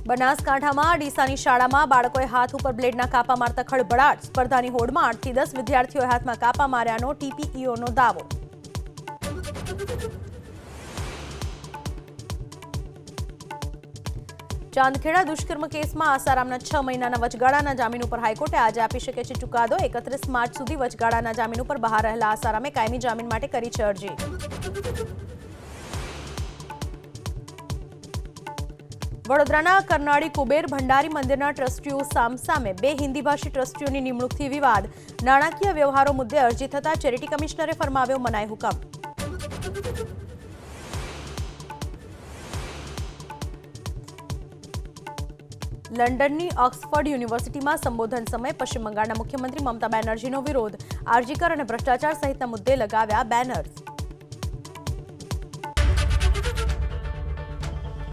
બનાસકાંઠામાં ડીસાની શાળામાં બાળકોએ હાથ ઉપર બ્લેડના કાપા મારતા ખળભળાટ. સ્પર્ધાની હોડમાં 8 થી 10 વિદ્યાર્થીઓએ હાથમાં કાપા માર્યાનો ટીપીઈઓનો દાવો. ચાંદખેડા દુષ્કર્મ કેસમાં આસારામના 6 મહિનાના વચગાળાના જામીન ઉપર હાઈકોર્ટે આજે આપી શકે છે ચુકાદો. 31 માર્ચ સુધી વચગાળાના જામીન ઉપર બહાર રહેલા આસારામે કાયમી જામીન માટે કરી છે અરજી. વડોદરાના કરનાળી કુબેર ભંડારી મંદિરના ટ્રસ્ટીઓ સામસામે 2 હિન્દીભાષી ટ્રસ્ટીઓની નિમણૂકથી વિવાદ. નાણાકીય વ્યવહારો મુદ્દે અરજી થતા ચેરિટી કમિશનરે ફરમાવ્યો મનાઈ હુકમ. લંડનની ઓક્સફર્ડ યુનિવર્સિટીમાં સંબોધન સમયે પશ્ચિમ બંગાળના મુખ્યમંત્રી મમતા બેનર્જીનો વિરોધ. આરજીકર અને ભ્રષ્ટાચાર સહિતના મુદ્દે લગાવ્યા બેનર્સ.